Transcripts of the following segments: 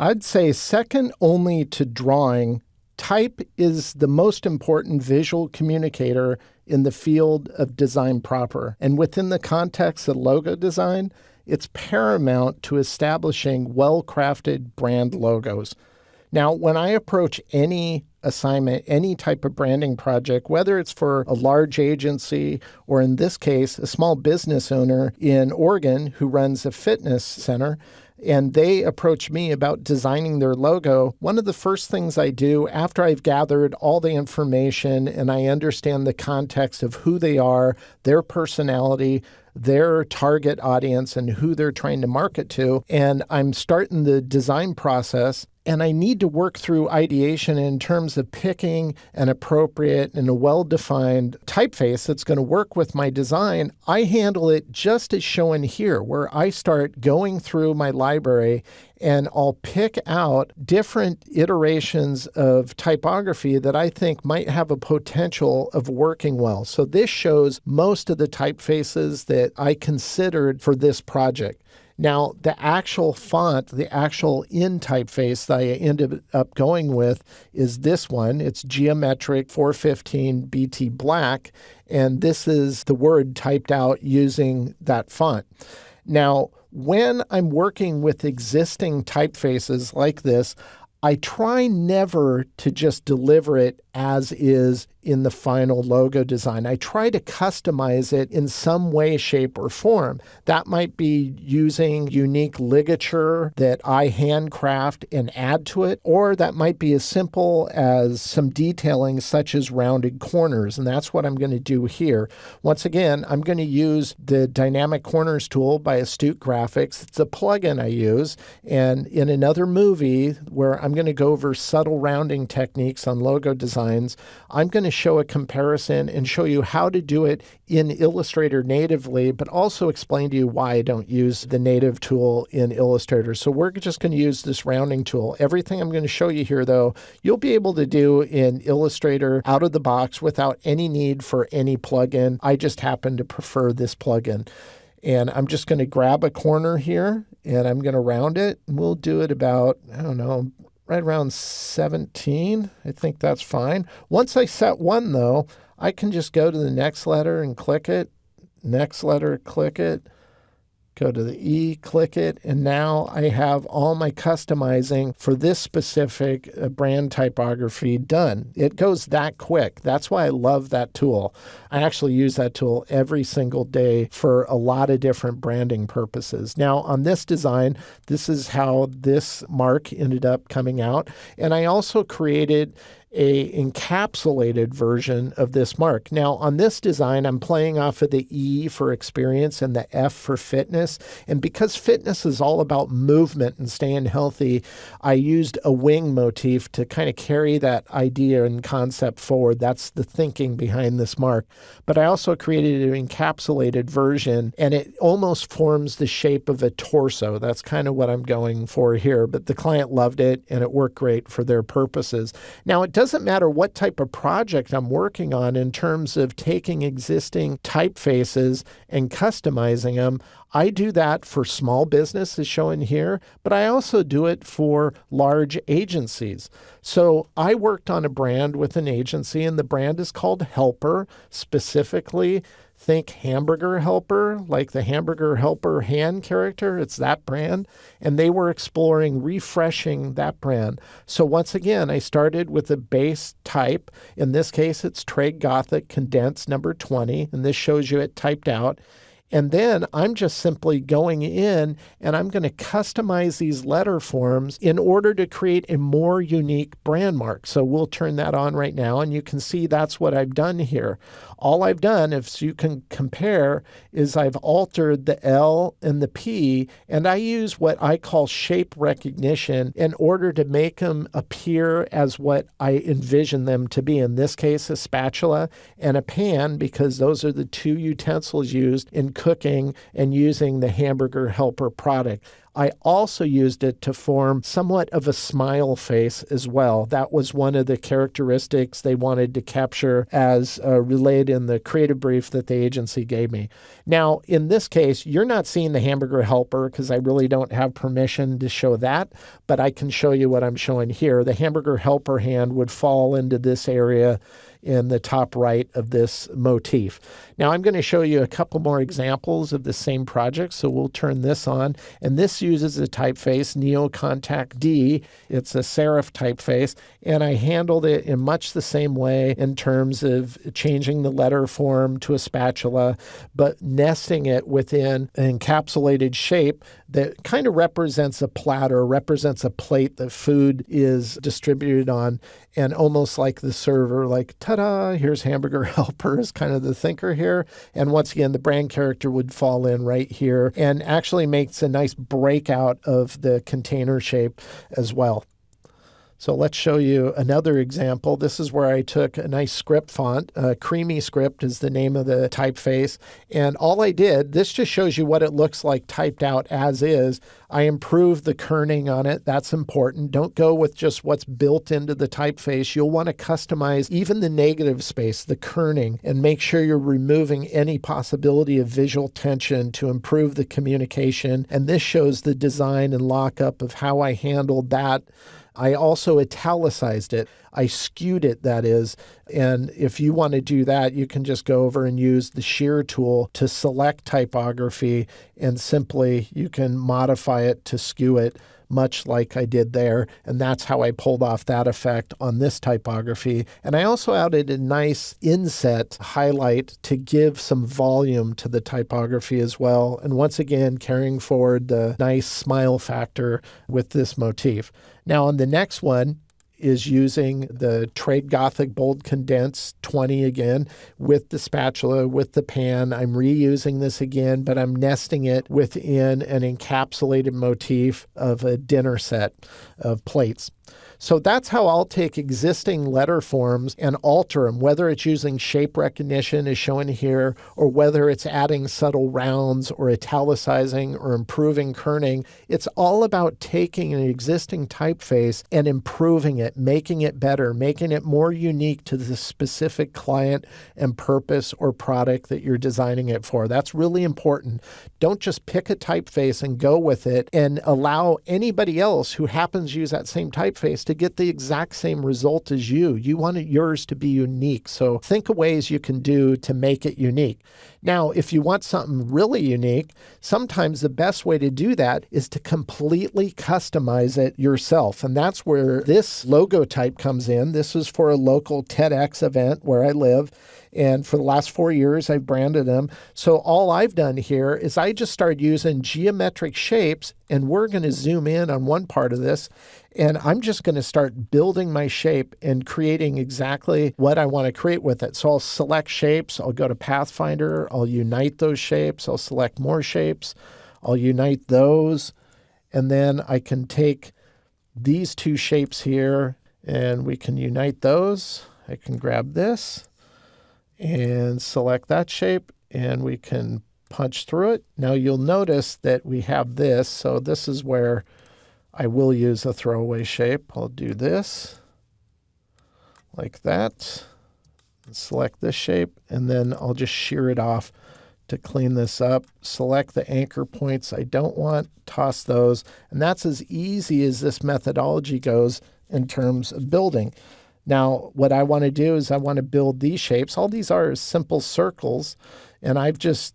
I'd say second only to drawing, type is the most important visual communicator in the field of design proper. And within the context of logo design, it's paramount to establishing well-crafted brand logos. Now, when I approach any assignment, any type of branding project, whether it's for a large agency or in this case, a small business owner in Oregon who runs a fitness center, and they approach me about designing their logo, one of the first things I do after I've gathered all the information and I understand the context of who they are, their personality, their target audience, and who they're trying to market to, and I'm starting the design process, and I need to work through ideation in terms of picking an appropriate and a well-defined typeface that's going to work with my design. I handle it just as shown here, where I start going through my library and I'll pick out different iterations of typography that I think might have a potential of working well. So this shows most of the typefaces that I considered for this project. Now, the actual font, the actual in typeface that I ended up going with is this one. It's Geometric 415 BT Black, and this is the word typed out using that font. Now, when I'm working with existing typefaces like this, I try never to just deliver it as is in the final logo design. I try to customize it in some way, shape, or form. That might be using unique ligature that I handcraft and add to it, or that might be as simple as some detailing such as rounded corners, and that's what I'm going to do here. Once again, I'm going to use the Dynamic Corners tool by Astute Graphics. It's a plugin I use, and in another movie where I'm going to go over subtle rounding techniques on logo designs, I'm going to show a comparison and show you how to do it in Illustrator natively, but also explain to you why I don't use the native tool in Illustrator. So we're just going to use this rounding tool. Everything I'm going to show you here, though, you'll be able to do in Illustrator out of the box without any need for any plugin. I just happen to prefer this plugin. And I'm just going to grab a corner here and I'm going to round it. We'll do it about, I don't know, right around 17. I think that's fine. Once I set one, though, I can just go to the next letter and click it, next letter, click it, go to the E, click it, and now I have all my customizing for this specific brand typography done. It goes that quick. That's why I love that tool. I actually use that tool every single day for a lot of different branding purposes. Now, on this design, this is how this mark ended up coming out. And I also created a encapsulated version of this mark. Now, on this design, I'm playing off of the E for experience and the F for fitness. And because fitness is all about movement and staying healthy, I used a wing motif to kind of carry that idea and concept forward. That's the thinking behind this mark. But I also created an encapsulated version, and it almost forms the shape of a torso. That's kind of what I'm going for here. But the client loved it, and it worked great for their purposes. Now, it doesn't matter what type of project I'm working on in terms of taking existing typefaces and customizing them. I do that for small business, as shown here, but I also do it for large agencies. So I worked on a brand with an agency, and the brand is called Helper. Specifically, think Hamburger Helper, like the Hamburger Helper hand character. It's that brand. And they were exploring refreshing that brand. So once again, I started with a base type. In this case, it's Trade Gothic Condensed number 20, and this shows you it typed out. And then I'm just simply going in and I'm going to customize these letter forms in order to create a more unique brand mark. So we'll turn that on right now, and you can see that's what I've done here. All I've done, if you can compare, is I've altered the L and the P, and I use what I call shape recognition in order to make them appear as what I envision them to be. In this case, a spatula and a pan, because those are the two utensils used in cooking and using the Hamburger Helper product. I also used it to form somewhat of a smile face as well. That was one of the characteristics they wanted to capture as relayed in the creative brief that the agency gave me. Now, in this case, you're not seeing the hamburger helper because I really don't have permission to show that, but I can show you what I'm showing here. The hamburger helper hand would fall into this area in the top right of this motif. Now I'm going to show you a couple more examples of the same project. So we'll turn this on, and this uses a typeface, Neo Contact D. It's a serif typeface, and I handled it in much the same way in terms of changing the letter form to a spatula, but nesting it within an encapsulated shape that kind of represents a platter, represents a plate that food is distributed on, and almost like the server, like, ta-da, here's hamburger helper is kind of the thinker here. And once again, the brand character would fall in right here and actually makes a nice breakout of the container shape as well. So let's show you another example. This is where I took a nice script font. Creamy Script is the name of the typeface. And all I did, this just shows you what it looks like typed out as is. I improved the kerning on it. That's important. Don't go with just what's built into the typeface. You'll want to customize even the negative space, the kerning, and make sure you're removing any possibility of visual tension to improve the communication. And this shows the design and lockup of how I handled that. I also italicized it. I skewed it, that is. And if you want to do that, you can just go over and use the shear tool to select typography, and simply you can modify it to skew it, much like I did there. And that's how I pulled off that effect on this typography. And I also added a nice inset highlight to give some volume to the typography as well. And once again, carrying forward the nice smile factor with this motif. Now on the next one is using the Trade Gothic Bold Condense 20 again with the spatula, with the pan. I'm reusing this again, but I'm nesting it within an encapsulated motif of a dinner set of plates. So that's how I'll take existing letter forms and alter them, whether it's using shape recognition as shown here, or whether it's adding subtle rounds or italicizing or improving kerning. It's all about taking an existing typeface and improving it, making it better, making it more unique to the specific client and purpose or product that you're designing it for. That's really important. Don't just pick a typeface and go with it and allow anybody else who happens to use that same typeface to get the exact same result as you. You want yours to be unique. So think of ways you can do to make it unique. Now, if you want something really unique, sometimes the best way to do that is to completely customize it yourself. And that's where this logotype comes in. This is for a local TEDx event where I live. And for the last 4 years, I've branded them. So all I've done here is I just started using geometric shapes, and we're going to zoom in on one part of this. And I'm just going to start building my shape and creating exactly what I want to create with it. So I'll select shapes. I'll go to Pathfinder. I'll unite those shapes. I'll select more shapes. I'll unite those. And then I can take these two shapes here and we can unite those. I can grab this and select that shape, and we can punch through it. Now you'll notice that we have this, so this is where I will use a throwaway shape. I'll do this like that, select this shape, and then I'll just shear it off to clean this up. Select the anchor points I don't want, toss those, and that's as easy as this methodology goes in terms of building. Now, what I want to do is I want to build these shapes. All these are simple circles, and I've just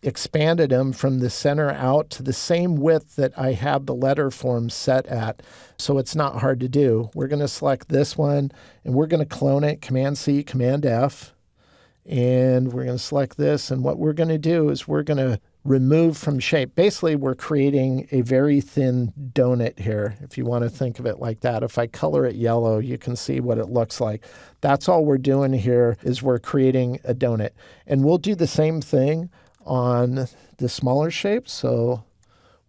expanded them from the center out to the same width that I have the letter form set at. So it's not hard to do. We're going to select this one, and we're going to clone it, Command-C, Command-F, and we're going to select this. And what we're going to do is we're going to remove from shape. Basically, we're creating a very thin donut here, if you want to think of it like that. If I color it yellow, you can see what it looks like. That's all we're doing here is we're creating a donut. And we'll do the same thing on the smaller shape. So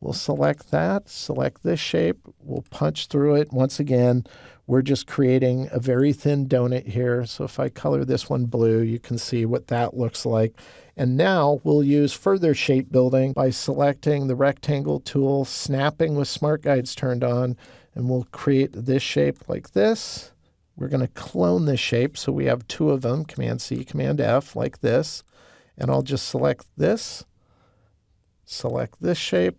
we'll select that, select this shape, we'll punch through it. Once again, we're just creating a very thin donut here. So if I color this one blue, you can see what that looks like. And now we'll use further shape building by selecting the rectangle tool, snapping with Smart Guides turned on, and we'll create this shape like this. We're going to clone this shape, so we have two of them, Command-C, Command-F, like this. And I'll just select this shape,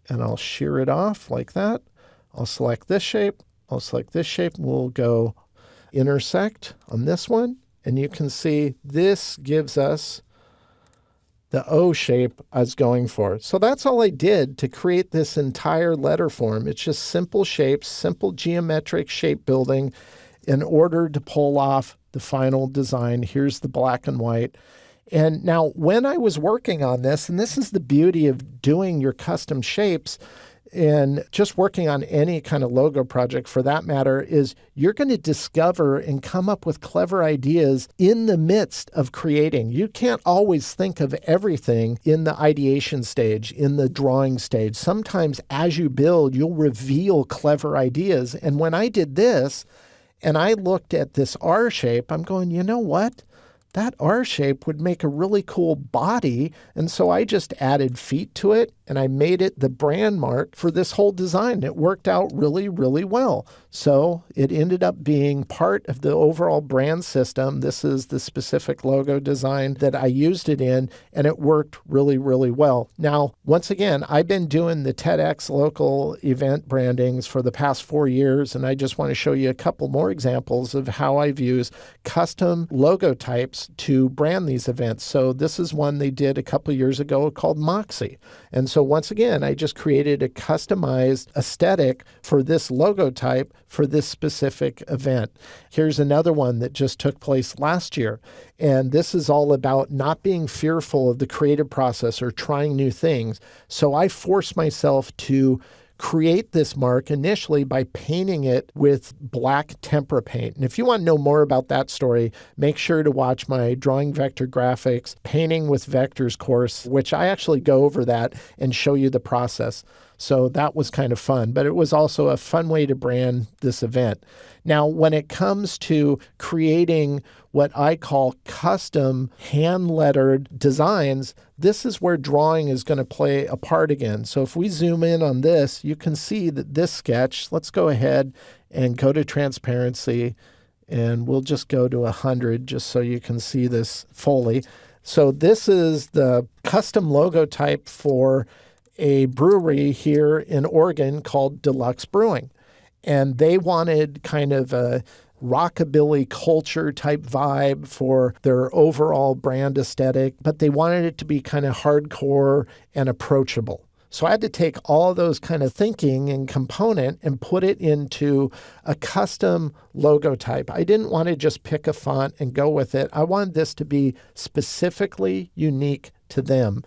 and I'll shear it off like that. I'll select this shape, I'll select this shape, and we'll go intersect on this one. And you can see this gives us the O shape I was going for. So that's all I did to create this entire letter form. It's just simple shapes, simple geometric shape building in order to pull off the final design. Here's the black and white. And now when I was working on this, and this is the beauty of doing your custom shapes and just working on any kind of logo project for that matter, is you're going to discover and come up with clever ideas in the midst of creating. You can't always think of everything in the ideation stage, in the drawing stage. Sometimes as you build, you'll reveal clever ideas. And when I did this, and I looked at this R shape, I'm going, you know what? That R shape would make a really cool body. And so I just added feet to it and I made it the brand mark for this whole design. It worked out really, really well. So it ended up being part of the overall brand system. This is the specific logo design that I used it in, and it worked really, really well. Now, once again, I've been doing the TEDx local event brandings for the past 4 years, and I just want to show you a couple more examples of how I've used custom logotypes to brand these events. So this is one they did a couple years ago called Moxie. And so once again, I just created a customized aesthetic for this logotype for this specific event. Here's another one that just took place last year. And this is all about not being fearful of the creative process or trying new things. So I forced myself to create this mark initially by painting it with black tempera paint. And if you want to know more about that story, make sure to watch my Drawing Vector Graphics Painting with Vectors course, which I actually go over that and show you the process. So that was kind of fun, but it was also a fun way to brand this event. Now, when it comes to creating what I call custom hand-lettered designs, this is where drawing is going to play a part again. So if we zoom in on this, you can see that this sketch, let's go ahead and go to transparency, and we'll just go to 100 just so you can see this fully. So this is the custom logotype for a brewery here in Oregon called Deluxe Brewing. And they wanted kind of a rockabilly culture type vibe for their overall brand aesthetic, but they wanted it to be kind of hardcore and approachable. So I had to take all those kind of thinking and component and put it into a custom logotype. I didn't want to just pick a font and go with it. I wanted this to be specifically unique to them.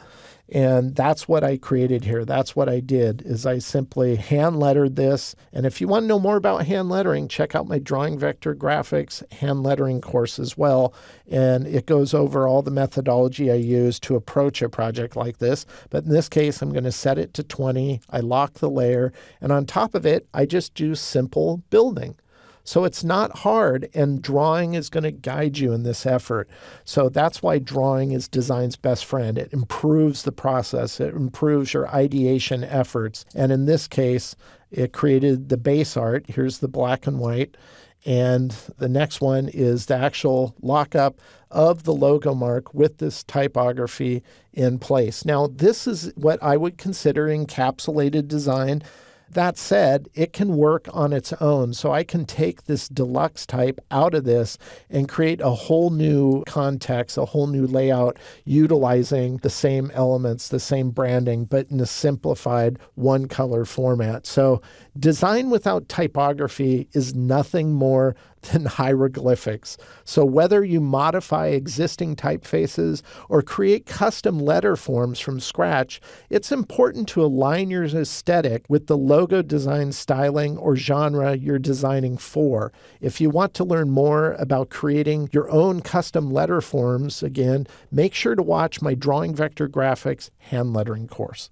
And that's what I created here. That's what I did, is I simply hand lettered this. And if you want to know more about hand lettering, check out my Drawing Vector Graphics hand lettering course as well. And it goes over all the methodology I use to approach a project like this. But in this case, I'm going to set it to 20. I lock the layer. And on top of it, I just do simple building. So it's not hard, and drawing is going to guide you in this effort. So that's why drawing is design's best friend. It improves the process. It improves your ideation efforts. And in this case, it created the base art. Here's the black and white. And the next one is the actual lockup of the logo mark with this typography in place. Now, this is what I would consider encapsulated design. That said, it can work on its own. So I can take this deluxe type out of this and create a whole new context, a whole new layout, utilizing the same elements, the same branding, but in a simplified one color format. So design without typography is nothing more than hieroglyphics. So whether you modify existing typefaces or create custom letter forms from scratch, it's important to align your aesthetic with the logo design styling or genre you're designing for. If you want to learn more about creating your own custom letter forms, again, make sure to watch my Drawing Vector Graphics hand lettering course.